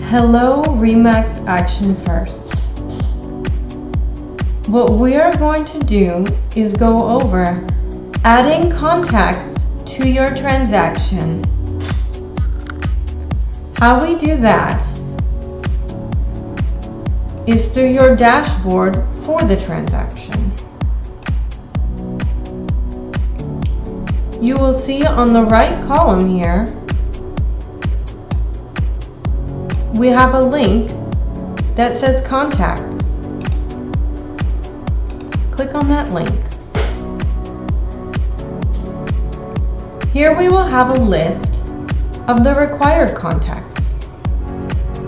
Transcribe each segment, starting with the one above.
Hello Remax Action First. What we are going to do is go over adding contacts to your transaction. How we do that is through your dashboard for the transaction. You will see on the right column here, we have a link that says contacts. Click on that link. Here we will have a list of the required contacts: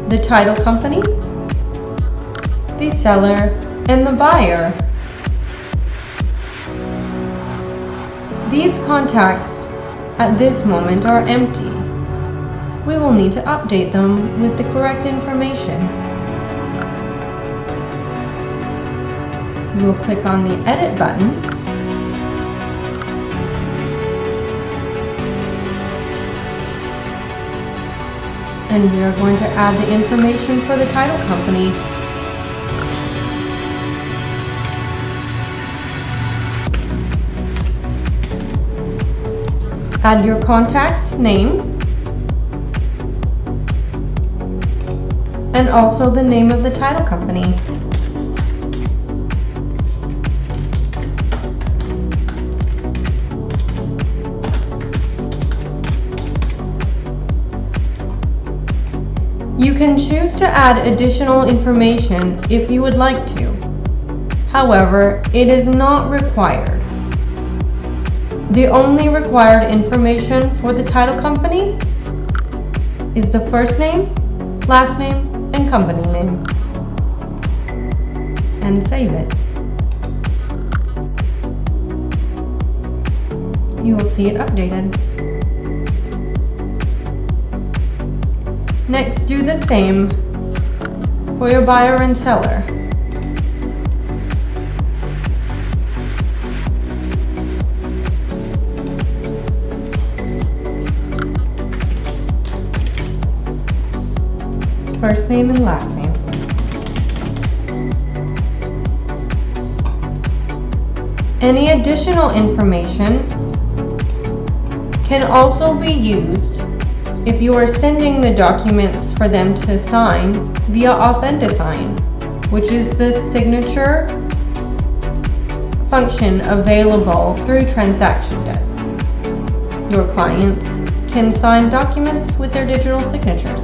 the title company, the seller, and the buyer. These contacts at this moment are empty. We will need to update them with the correct information. We will click on the Edit button and we are going to add the information for the title company. Add your contact's name and also the name of the title company. You can choose to add additional information if you would like to. However, it is not required. The only required information for the title company is the first name, last name, and company name. And save it. You will see it updated. Next, do the same for your buyer and seller. First name and last name. Any additional information can also be used if you are sending the documents for them to sign via AuthentiSign, which is the signature function available through Transaction Desk. Your clients can sign documents with their digital signatures,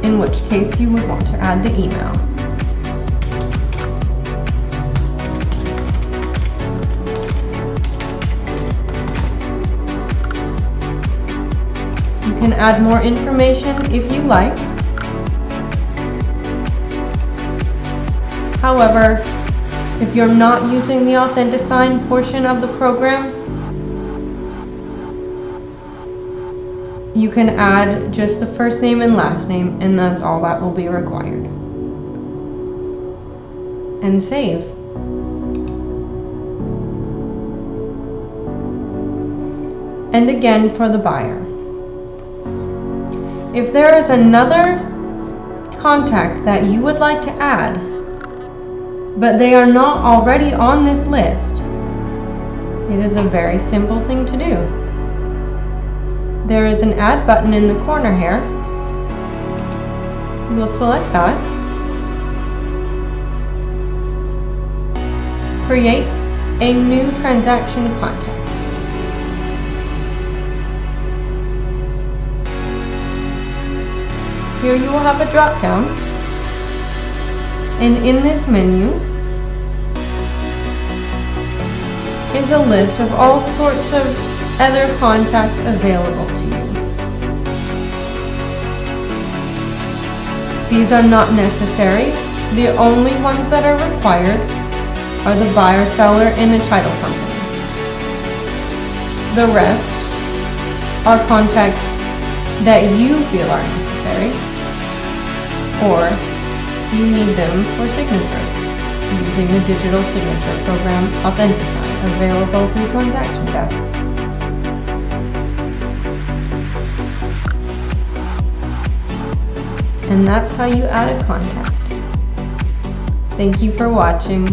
in which case you would want to add the email. You can add more information if you like. However, if you're not using the AuthentiSign portion of the program, you can add just the first name and last name, and that's all that will be required. And save. And again for the buyer. If there is another contact that you would like to add, but they are not already on this list, it is a very simple thing to do. There is an Add button in the corner here. We'll select that. Create a new transaction contact. Here you will have a drop-down, and in this menu is a list of all sorts of other contacts available to you. These are not necessary. The only ones that are required are the buyer, seller, and the title company. The rest are contacts that you feel are necessary, or you need them for signatures using the digital signature program AuthentiSign, available through Transaction Desk. And that's how you add a contact. Thank you for watching.